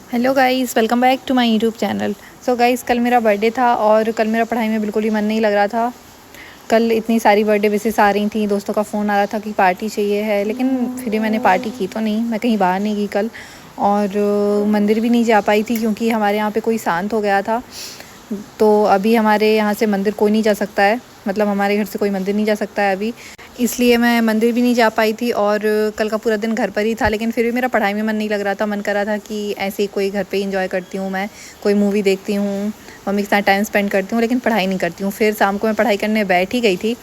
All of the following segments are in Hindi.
Hello guys, welcome back to my YouTube channel. So guys, कल मेरा बर्थडे था और कल मेरा पढ़ाई में बिल्कुल भी मन नहीं लग रहा था। कल इतनी सारी बर्थडे विशेस आ रही थी, दोस्तों का फ़ोन आ रहा था कि पार्टी चाहिए है, लेकिन फिर भी मैंने पार्टी की तो नहीं। मैं कहीं बाहर नहीं गई कल और मंदिर भी नहीं जा पाई थी क्योंकि हमारे यहाँ पे कोई शांत हो गया था। तो अभी हमारे यहाँ से मंदिर कोई नहीं जा सकता है, मतलब हमारे घर से कोई मंदिर नहीं जा सकता है अभी, इसलिए मैं मंदिर भी नहीं जा पाई थी और कल का पूरा दिन घर पर ही था। लेकिन फिर भी मेरा पढ़ाई में मन नहीं लग रहा था। मन कर रहा था कि ऐसे ही कोई घर पे एंजॉय करती हूँ, मैं कोई मूवी देखती हूँ, मम्मी के साथ टाइम स्पेंड करती हूँ, लेकिन पढ़ाई नहीं करती हूँ। फिर शाम को मैं पढ़ाई करने बैठ ही गई थी,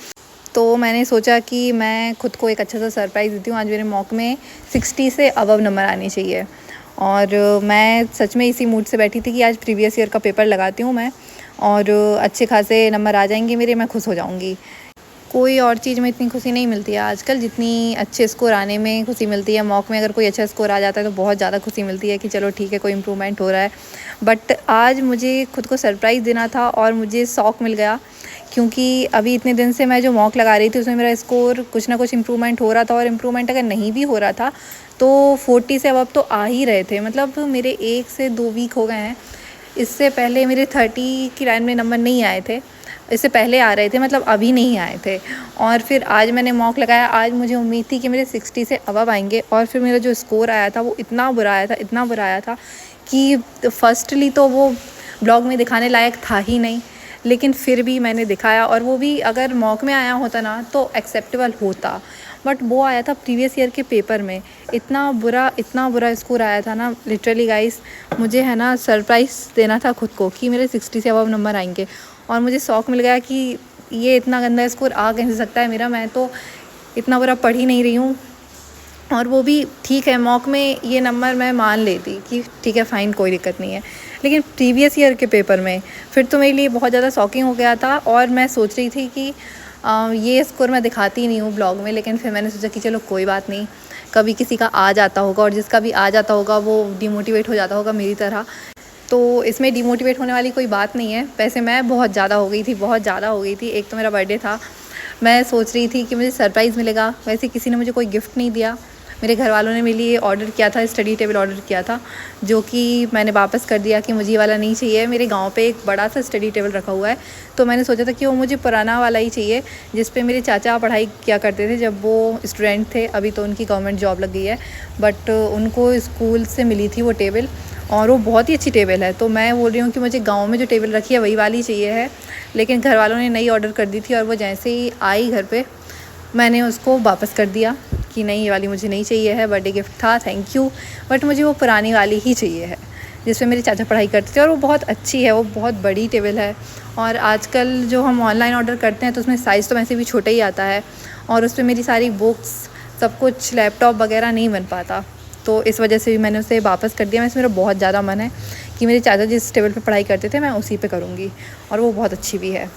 तो मैंने सोचा कि मैं खुद को एक अच्छा सा सरप्राइज़ देती हूँ। आज मेरे मॉक में 60 से अबव नंबर आने चाहिए और मैं सच में इसी मूड से बैठी थी कि आज प्रीवियस ईयर का पेपर लगाती हूँ मैं, और अच्छे खासे नंबर आ जाएंगे मेरे, मैं खुश हो जाऊँगी। कोई और चीज़ में इतनी खुशी नहीं मिलती है आजकल जितनी अच्छे स्कोर आने में खुशी मिलती है। मॉक में अगर कोई अच्छा स्कोर आ जाता है तो बहुत ज़्यादा खुशी मिलती है कि चलो ठीक है, कोई इम्प्रूवमेंट हो रहा है। बट आज मुझे खुद को सरप्राइज़ देना था और मुझे शौक मिल गया, क्योंकि अभी इतने दिन से मैं जो मॉक लगा रही थी उसमें मेरा स्कोर कुछ ना कुछ इम्प्रूवमेंट हो रहा था, और इम्प्रूवमेंट अगर नहीं भी हो रहा था तो 40 से अब तो आ ही रहे थे। मतलब मेरे 1 से 2 वीक हो गए हैं। इससे पहले मेरे 30 की लाइन में नंबर नहीं आए थे, इससे पहले आ रहे थे, मतलब अभी नहीं आए थे। और फिर आज मैंने मॉक लगाया। आज मुझे उम्मीद थी कि मेरे 60 से अबव आएंगे, और फिर मेरा जो स्कोर आया था वो इतना बुरा आया था, इतना बुरा आया था कि फर्स्टली तो वो ब्लॉग में दिखाने लायक था ही नहीं, लेकिन फिर भी मैंने दिखाया। और वो भी अगर मॉक में आया होता ना तो एक्सेप्टेबल होता, बट वो आया था प्रीवियस ईयर के पेपर में। इतना बुरा स्कोर आया था ना, लिटरली गाइस। मुझे है ना सरप्राइज़ देना था खुद को कि मेरे 60 से अबव नंबर आएंगे, और मुझे शौक मिल गया कि ये इतना गंदा स्कोर आ कैसे सकता है मेरा। मैं तो इतना बुरा पढ़ ही नहीं रही हूँ, और वो भी ठीक है, मॉक में ये नंबर मैं मान लेती कि ठीक है फ़ाइन, कोई दिक्कत नहीं है। लेकिन प्रीवियस ईयर के पेपर में फिर तो मेरे लिए बहुत ज़्यादा शॉकिंग हो गया था, और मैं सोच रही थी कि ये स्कोर मैं दिखाती नहीं हूँ ब्लॉग में। लेकिन फिर मैंने सोचा कि चलो कोई बात नहीं, कभी किसी का आ जाता होगा, और जिसका भी आ जाता होगा वो डिमोटिवेट हो जाता होगा मेरी तरह। तो इसमें डिमोटिवेट होने वाली कोई बात नहीं है। वैसे मैं बहुत ज़्यादा हो गई थी, बहुत ज़्यादा हो गई थी। एक तो मेरा बर्थडे था, मैं सोच रही थी कि मुझे सरप्राइज़ मिलेगा। वैसे किसी ने मुझे कोई गिफ्ट नहीं दिया। मेरे घर वालों ने मेरे लिए ऑर्डर किया था, स्टडी टेबल ऑर्डर किया था, जो कि मैंने वापस कर दिया कि मुझे ये वाला नहीं चाहिए। मेरे गांव पे एक बड़ा सा स्टडी टेबल रखा हुआ है, तो मैंने सोचा था कि वो मुझे पुराना वाला ही चाहिए, जिस पे मेरे चाचा पढ़ाई किया करते थे जब वो स्टूडेंट थे। अभी तो उनकी गवर्नमेंट जॉब लग गई है, बट उनको स्कूल से मिली थी वो टेबल, और वो बहुत ही अच्छी टेबल है। तो मैं बोल रही हूँ कि मुझे गाँव में जो टेबल रखी है वही वाली चाहिए है। लेकिन घर वालों ने नई ऑर्डर कर दी थी, और वो जैसे ही आई घर पे मैंने उसको वापस कर दिया कि नहीं, ये वाली मुझे नहीं चाहिए है। बर्थडे गिफ्ट था, थैंक यू, बट मुझे वो पुरानी वाली ही चाहिए है जिसमें मेरे चाचा पढ़ाई करते थे, और वो बहुत अच्छी है, वो बहुत बड़ी टेबल है। और आजकल जो हम ऑनलाइन ऑर्डर करते हैं तो उसमें साइज़ तो वैसे भी छोटा ही आता है, और उस पर मेरी सारी बुक्स, सब कुछ, लैपटॉप वगैरह नहीं बन पाता। तो इस वजह से भी मैंने उसे वापस कर दिया। वैसे मेरा बहुत ज़्यादा मन है कि मेरे चाचा जिस टेबल पे पढ़ाई करते थे मैं उसी पे करूँगी, और वो बहुत अच्छी भी है।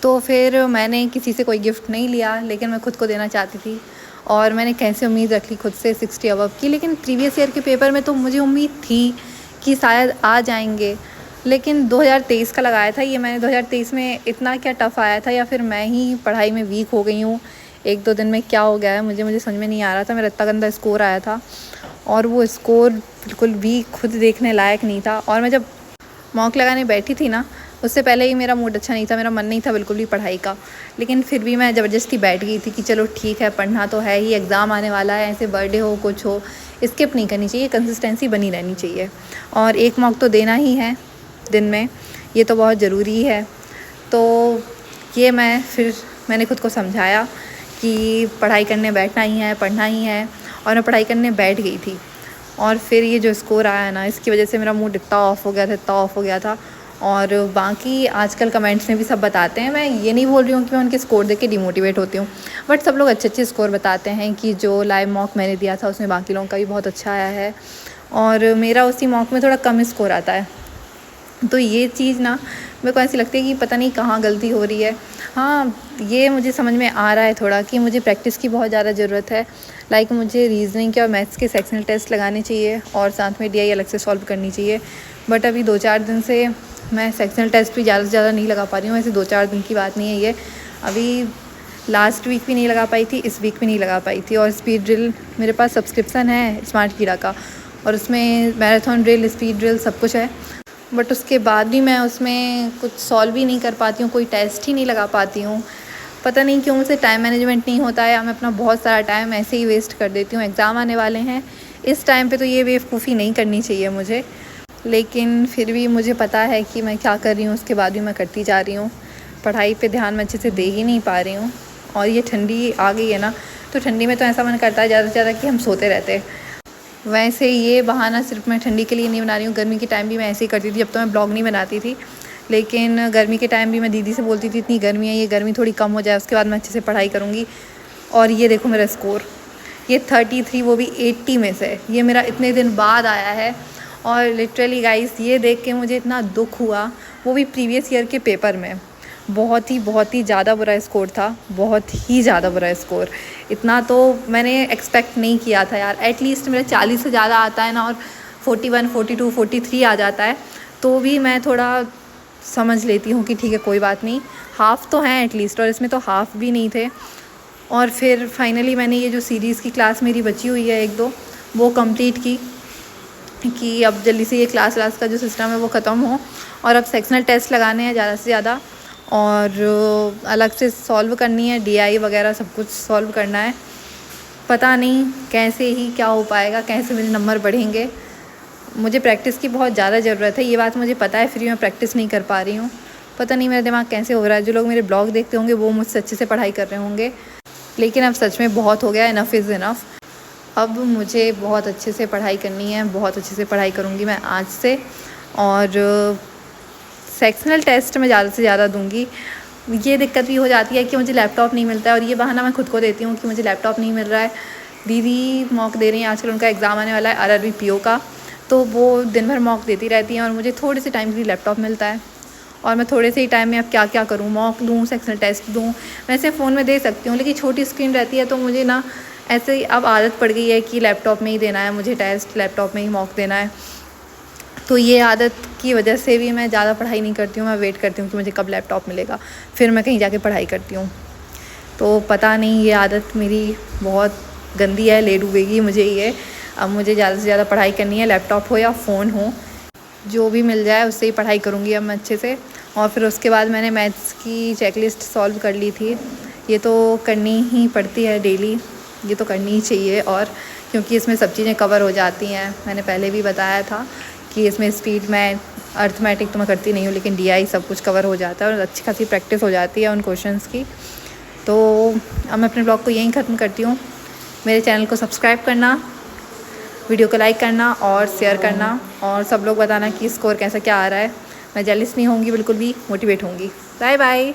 तो फिर मैंने किसी से कोई गिफ्ट नहीं लिया, लेकिन मैं खुद को देना चाहती थी, और मैंने कैसे उम्मीद रख ली खुद से 60 अबव की। लेकिन प्रीवियस ईयर के पेपर में तो मुझे उम्मीद थी कि शायद आ जाएंगे, लेकिन 2023 का लगाया था ये मैंने। 2023 में इतना क्या टफ़ आया था, या फिर मैं ही पढ़ाई में वीक हो गई हूँ एक दो दिन में, क्या हो गया है मुझे समझ में नहीं आ रहा था। मेरा इतना गंदा स्कोर आया था, और वो स्कोर बिल्कुल भी खुद देखने लायक नहीं था। और मैं जब मॉक लगाने बैठी थी ना, उससे पहले ही मेरा मूड अच्छा नहीं था, मेरा मन नहीं था बिल्कुल भी पढ़ाई का। लेकिन फिर भी मैं ज़बरदस्ती बैठ गई थी कि चलो ठीक है, पढ़ना तो है ही, एग्ज़ाम आने वाला है, ऐसे बर्थडे हो कुछ हो, स्किप नहीं करनी चाहिए, कंसिस्टेंसी बनी रहनी चाहिए। और एक मॉक तो देना ही है दिन में, ये तो बहुत ज़रूरी है। तो ये मैंने खुद को समझाया कि पढ़ाई करने बैठना ही है, पढ़ना ही है, और मैं पढ़ाई करने बैठ गई थी। और फिर ये जो स्कोर आया ना, इसकी वजह से मेरा मूड इतना ऑफ हो गया था। और बाकी आजकल कमेंट्स में भी सब बताते हैं, मैं ये नहीं बोल रही हूँ कि मैं उनके स्कोर देख के डिमोटिवेट होती हूँ, बट सब लोग अच्छे अच्छे स्कोर बताते हैं कि जो लाइव मॉक मैंने दिया था उसमें बाकी लोगों का भी बहुत अच्छा आया है, और मेरा उसी मॉक में थोड़ा कम स्कोर आता है। तो ये चीज़ ना मेरे को ऐसी लगती है कि पता नहीं कहाँ गलती हो रही है। हाँ, ये मुझे समझ में आ रहा है थोड़ा कि मुझे प्रैक्टिस की बहुत ज़्यादा ज़रूरत है। लाइक मुझे रीजनिंग के और मैथ्स के सेक्शनल टेस्ट लगाने चाहिए, और साथ में डीआई अलग से सॉल्व करनी चाहिए। बट अभी 2-4 दिन से मैं सेक्शनल टेस्ट भी ज़्यादा से ज़्यादा नहीं लगा पा रही हूँ। वैसे 2-4 दिन की बात नहीं है ये, अभी लास्ट वीक भी नहीं लगा पाई थी, इस वीक भी नहीं लगा पाई थी। और स्पीड ड्रिल मेरे पास सब्सक्रिप्शन है स्मार्ट कीड़ा का, और उसमें मैराथन ड्रिल, स्पीड ड्रिल सब कुछ है। बट उसके बाद भी मैं उसमें कुछ सॉल्व ही नहीं कर पाती हूँ, कोई टेस्ट ही नहीं लगा पाती हूँ। पता नहीं क्यों मुझसे टाइम मैनेजमेंट नहीं होता है, या मैं अपना बहुत सारा टाइम ऐसे ही वेस्ट कर देती हूँ। एग्ज़ाम आने वाले हैं, इस टाइम पे तो ये बेवकूफ़ी नहीं करनी चाहिए मुझे, लेकिन फिर भी मुझे पता है कि मैं क्या कर रही हूँ, उसके बाद भी मैं करती जा रही हूँ। पढ़ाई पे ध्यान मैं अच्छे से दे ही नहीं पा रही हूँ। और ये ठंडी आ गई है ना, तो ठंडी में तो ऐसा मन करता है ज़्यादा से ज़्यादा कि हम सोते रहते हैं। वैसे ये बहाना सिर्फ मैं ठंडी के लिए नहीं बना रही हूँ, गर्मी के टाइम भी मैं ऐसे ही करती थी, जब तो मैं ब्लॉग नहीं बनाती थी। लेकिन गर्मी के टाइम भी मैं दीदी से बोलती थी इतनी गर्मी है, ये गर्मी थोड़ी कम हो जाए, उसके बाद मैं अच्छे से पढ़ाई करूँगी। और ये देखो मेरा स्कोर, ये 33, वो भी 80 में से। ये मेरा इतने दिन बाद आया है। और लिटरली गाइस, ये देख के मुझे इतना दुख हुआ, वो भी प्रीवियस ईयर के पेपर में। बहुत ही ज़्यादा बुरा स्कोर था, बहुत ही ज़्यादा बुरा स्कोर। इतना तो मैंने एक्सपेक्ट नहीं किया था यार। एटलीस्ट मेरा 40 से ज़्यादा आता है ना, और 41, 42, 43 आ जाता है, तो भी मैं थोड़ा समझ लेती हूँ कि ठीक है कोई बात नहीं, हाफ़ तो हैं एटलीस्ट। और इसमें तो हाफ़ भी नहीं थे। और फिर फाइनली मैंने ये जो सीरीज़ की क्लास मेरी बची हुई है 1-2, वो कंप्लीट की, कि अब जल्दी से ये क्लास का जो सिस्टम है वो ख़त्म हो, और अब सेक्शनल टेस्ट लगाने हैं ज़्यादा से ज़्यादा, और अलग से सॉल्व करनी है, DI वगैरह सब कुछ सॉल्व करना है। पता नहीं कैसे ही क्या हो पाएगा, कैसे मेरे नंबर बढ़ेंगे। मुझे प्रैक्टिस की बहुत ज़्यादा ज़रूरत है, ये बात मुझे पता है, फिर भी मैं प्रैक्टिस नहीं कर पा रही हूँ। पता नहीं मेरा दिमाग कैसे हो रहा है। जो लोग मेरे ब्लॉग देखते होंगे वो मुझसे अच्छे से पढ़ाई कर रहे होंगे, लेकिन अब सच में बहुत हो गया, इनफ इज़ इनफ। अब मुझे बहुत अच्छे से पढ़ाई करनी है, बहुत अच्छे से पढ़ाई करूँगी मैं आज से। और सेक्शनल टेस्ट में ज़्यादा से ज़्यादा दूँगी। ये दिक्कत भी हो जाती है कि मुझे लैपटॉप नहीं मिलता है, और ये बहाना मैं खुद को देती हूँ कि मुझे लैपटॉप नहीं मिल रहा है। दीदी मॉक दे रही हैं, आजकल उनका एग्ज़ाम आने वाला है RRB PO का, तो वो दिन भर मॉक देती रहती हैं, और मुझे थोड़े से टाइम के लिए लैपटॉप मिलता है। और मैं थोड़े से ही टाइम में अब क्या क्या करूँ, मॉक दूँ, सेक्शनल टेस्ट दूँ। वैसे फ़ोन में दे सकती हूँ, लेकिन छोटी स्क्रीन रहती है, तो मुझे ना ऐसे ही अब आदत पड़ गई है कि लैपटॉप में ही देना है मुझे टेस्ट, लैपटॉप में ही मॉक देना है। तो ये आदत की वजह से भी मैं ज़्यादा पढ़ाई नहीं करती हूँ। मैं वेट करती हूँ कि मुझे कब लैपटॉप मिलेगा, फिर मैं कहीं जाके पढ़ाई करती हूँ। तो पता नहीं, ये आदत मेरी बहुत गंदी है, ले डूबेगी मुझे ये। अब मुझे ज़्यादा से ज़्यादा पढ़ाई करनी है, लैपटॉप हो या फ़ोन हो, जो भी मिल जाए उससे ही पढ़ाई करूँगी अब मैं अच्छे से। और फिर उसके बाद मैंने मैथ्स की चेकलिस्ट सॉल्व कर ली थी। ये तो करनी ही पड़ती है डेली, ये तो करनी ही चाहिए। और क्योंकि इसमें सब चीज़ें कवर हो जाती हैं, मैंने पहले भी बताया था कि इसमें स्पीड में अर्थमेटिक तो मैं करती नहीं हूँ, लेकिन DI सब कुछ कवर हो जाता है, और अच्छी खासी प्रैक्टिस हो जाती है उन क्वेश्चंस की। तो अब मैं अपने ब्लॉग को यहीं ख़त्म करती हूँ। मेरे चैनल को सब्सक्राइब करना, वीडियो को लाइक करना और शेयर करना, और सब लोग बताना कि स्कोर कैसा क्या आ रहा है। मैं जेलस नहीं होंगी, बिल्कुल भी मोटिवेट होंगी। Bye bye.